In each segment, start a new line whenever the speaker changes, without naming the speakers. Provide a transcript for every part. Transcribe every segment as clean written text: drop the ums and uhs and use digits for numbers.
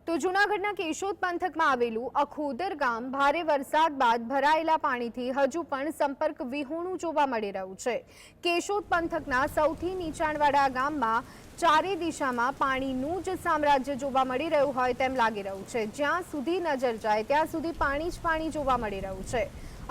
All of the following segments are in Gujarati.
તો જૂનાગઢના કેશોદ પંથકમાં આવેલું અખોદર ગામ ભારે વરસાદ બાદ ભરાયેલા પાણીથી હજુ પણ સંપર્ક વિહોણું જોવા મળી રહ્યું છે। કેશોદ પંથકના સૌથી નીચાણવાળા ગામમાં ચારે દિશામાં પાણીનું જ સામ્રાજ્ય જોવા મળી રહ્યું હોય તેમ લાગી રહ્યું છે। જ્યાં સુધી નજર જાય ત્યાં સુધી પાણી જ પાણી જોવા મળી રહ્યું છે।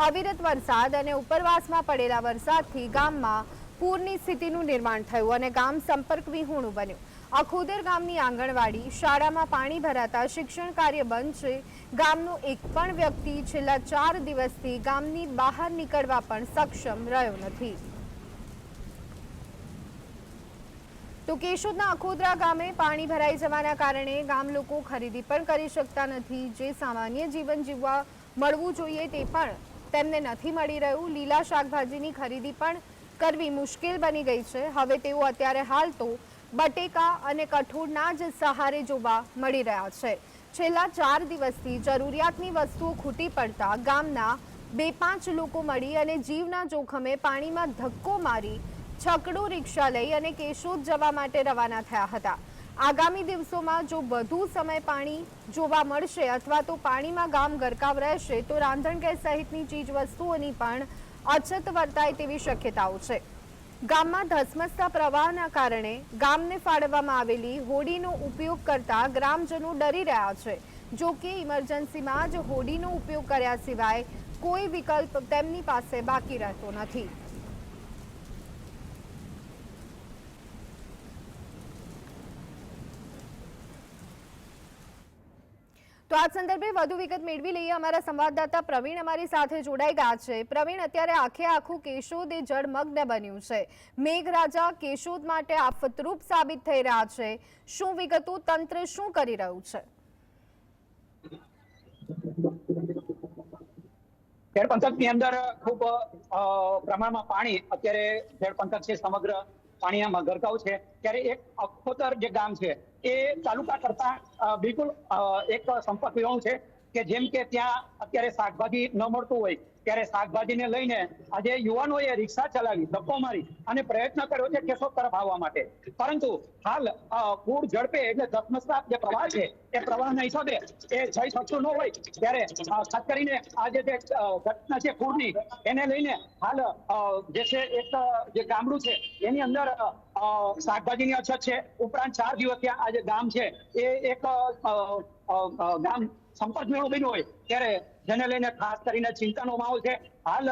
અવિરત વરસાદ અને ઉપરવાસમાં પડેલા વરસાદથી ગામમાં પૂરની સ્થિતિનું નિર્માણ થયું અને ગામ સંપર્ક વિહોણું બન્યું। અખોદર ગામની આંગણવાડી શાળામાં પાણી ભરાતા શિક્ષણ કાર્ય બંધ છે। ગામનો એક પણ વ્યક્તિ છેલ્લા 4 દિવસથી ગામની બહાર નીકળવા પણ સક્ષમ રહ્યો નથી। તો કેશોદના અખોદરા ગામે પાણી ભરાઈ જવાના કારણે ગામ લોકો ખરીદી પણ કરી શકતા નથી। જે સામાન્ય જીવન જીવવા મળવું જોઈએ તે પણ તેમને નથી મળી રહ્યું। લીલા શાકભાજીની ખરીદી પણ કરવી મુશ્કેલ બની ગઈ છે। હવે તેઓ અત્યારે હાલ તો બટેકા અને કઠોળના જ સહારે જોવા મળી રહ્યા છે। છેલ્લા 4 દિવસથી જરૂરિયાતની વસ્તુઓ ખૂટી પડતા ગામના 2-5 લોકો મળી અને જીવના જોખમે પાણીમાં ધક્કો મારી છકડો રિક્ષા લઈ અને કેશોદ જવા માટે રવાના થયા હતા। આગામી દિવસોમાં જો વધુ સમય પાણી જોવા મળશે અથવા તો પાણીમાં ગામ ગરકાવ રહેશે તો રાંધણ ગેસ સહિતની ચીજ વસ્તુઓની પણ અછત વર્તાય તેવી શક્યતાઓ છે। ગામમાં ધસમસતા પ્રવાહના કારણે ગામને ફાળવવામાં આવેલી હોડીનો ઉપયોગ કરતા ગ્રામજનો ડરી રહ્યા છે। જો કે ઇમરજન્સીમાં જ હોડીનો ઉપયોગ કર્યા સિવાય કોઈ વિકલ્પ તેમની પાસે બાકી રહેતો નથી। તો આ સંદર્ભે વધુ વિગત મેળવી લઈએ। અમારા સંવાદદાતા પ્રવીણ અમારી સાથે જોડાઈ ગયા છે। પ્રવીણ, અત્યારે આખું કેશોદ એ જળમગ્ન બન્યું છે। મેઘરાજા કેશોદ માટે આફતરૂપ સાબિત થઈ રહ્યા છે। શું વિગતો, તંત્ર શું કરી રહ્યું છે?
ખેડ પંથકની અંદર ખૂબ પ્રમાણમાં પાણી અત્યારે ખેડ પંથક છે સમગ્ર પાણીમાં ગરકાવ છે। ત્યારે એક અખોદર જે ગામ છે એ તાલુકા કરતા બિલકુલ એક સંપર્ક વિહોણું છે કે જેમ કે ત્યાં અત્યારે શાકભાજી ન મળતું હોય ત્યારે શાકભાજીને લઈને આજે યુવાનોએ રિક્ષા ચલાવી ધક્કો મારી અને પ્રયત્ન કર્યો છે કેશોદ તરફ આવવા માટે। પરંતુ હાલ પૂર ઝડપે એટલે ધસમસતા જે પ્રવાહ છે એ પ્રવાહના હિસાબે એ જઈ શકતું ન હોય ત્યારે ખાસ કરીને આજે જે ઘટના છે પૂરની એને લઈને હાલ જે છે એક જે ગામડું છે એની અંદર શાકભાજીની અછત છે। ઉપરાંત 4 દિવસ ત્યાં આજે ગામ છે એ એક ગામ સંપર્ક વિહોણું બન્યું હોય ત્યારે જેને લઈને ખાસ કરીને ચિંતાનો માહોલ છે। હાલ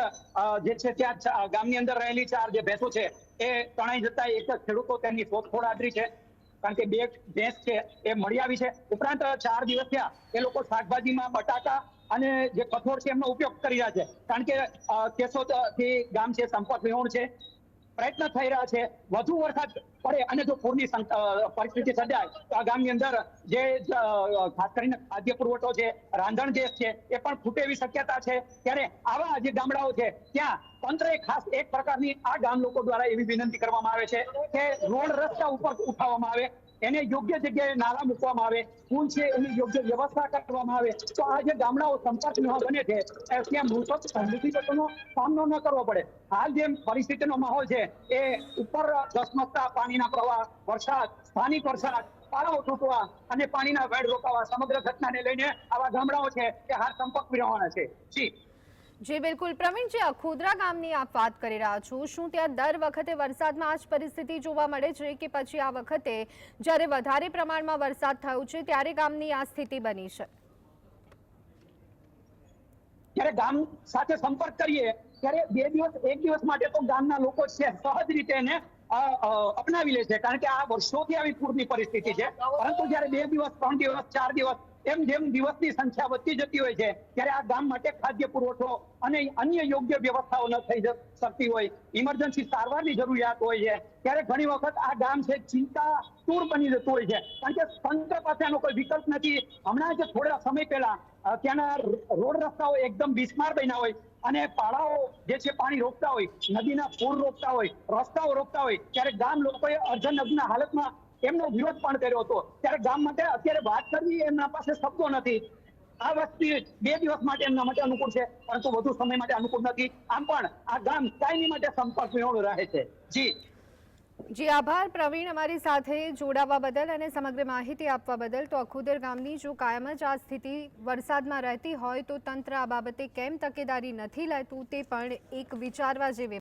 જે છે ત્યાં ગામની અંદર રહેલી 4 જે ભેંસો છે એ તણાઈ જતા એક ખેડૂતો તેમની શોધખોળ આદરી છે કારણ કે 2 ભેંસ છે એ મળી આવી છે। ઉપરાંત 4 દિવસ થયા એ લોકો શાકભાજીમાં બટાકા અને જે કઠોળ છે એમનો ઉપયોગ કરી રહ્યા છે કારણ કે કેશોદ થી ગામ છે સંપર્ક વિહોણ છે। પ્રયત્ન થઈ રહ્યા છે વધુ વરસાદ પડે અને જો પૂરની પરિસ્થિતિ સર્જાય તો આ ગામની અંદર જે ખાસ કરીને ખાદ્ય પુરવઠો છે રાંધણ ગેસ છે એ પણ ખૂટે એવી શક્યતા છે। ત્યારે આવા જે ગામડાઓ છે ત્યાં તંત્રએ ખાસ એક પ્રકારની આ ગામ લોકો દ્વારા એવી વિનંતી કરવામાં આવે છે કે રોડ રસ્તા ઉપર ઉઠાવવામાં આવે, એને યોગ્ય જગ્યાએ નાલા મૂકવામાં આવે, પુલ છે એની યોગ્ય વ્યવસ્થા કરવામાં આવે તો આ જે ગામડાઓ સંપર્ક બને છે ત્યાં મુસીબતોનો સામનો ન કરવો પડે। હાલ જે પરિસ્થિતિનો માહોલ છે એ ઉપર ધસમસતા પાણીના પ્રવાહ, વરસાદ, સ્થાનિક વરસાદ, પાળાઓ તૂટવા અને પાણીના વેડ રોકાવા સમગ્ર ઘટનાને લઈને આવા ગામડાઓ છે કે હાલ સંપર્ક વિહોણા છે।
જી બિલકુલ પ્રવીણ, જે અખોદરા ગામની આપ વાત કરી રહ્યા છો, શું ત્યાં દર વખતે વરસાદમાં આ જ પરિસ્થિતિ જોવા મળે છે કે પછી આ વખતે જ્યારે વધારે પ્રમાણમાં વરસાદ થયો છે ત્યારે ગામની આ સ્થિતિ બની છે?
જ્યારે ગામ સાથે સંપર્ક કરીએ ત્યારે 2 દિવસ 1 દિવસ માટે તો ગામના લોકો છે સહજ રીતે એને અપનાવી લે છે કારણ કે આ વર્ષોથી આવી પૂરની પરિસ્થિતિ છે। પરંતુ જ્યારે 2 દિવસ 3 દિવસ 4 દિવસ એમ જેમ દિવસની સંખ્યા વધતી જતી હોય છે ત્યારે આ ગામ માટે ખાદ્ય પુરવઠો અને અન્ય યોગ્ય વ્યવસ્થાઓ ન થઈ શકતી હોય, ઇમરજન્સી સારવારની જરૂરિયાત હોય છે ત્યારે ઘણી વખત આ ગામ છે ચિંતાતુર બની જતું હોય છે કારણ કે તંત્ર પાસે આનો કોઈ વિકલ્પ નથી। હમણાં જ થોડા સમય પહેલા ત્યાંના રોડ રસ્તાઓ એકદમ બિસ્માર બન્યા હોય અને પાળાઓ જે છે પાણી રોકતા હોય, નદીના પૂર રોકતા હોય, રસ્તાઓ રોકતા હોય ત્યારે ગામ લોકોએ અર્ધનગ્ન હાલતમાં એમનો વિરોધ પણ કર્યો હતો। ત્યારે ગામ માટે અત્યારે વાત કરવી એમના પાસે શબ્દો નથી। આ વસ્તુ 2 દિવસ માટે એમના માટે અનુકૂળ છે પરંતુ વધુ સમય માટે અનુકૂળ નથી। આમ પણ આ ગામ કાયમી માટે સંપર્ક વિહોણું રહે છે। જી
જી આભાર પ્રવીણ, અમારી સાથે જોડાવા બદલ અને સમગ્ર માહિતી આપવા બદલ. તો અખોદર ગામની જો કાયમ જ આ સ્થિતિ વરસાદમાં રહેતી હોય તો તંત્ર આ બાબતે કેમ તકેદારી નથી લેતું તે પણ એક વિચારવા જેવી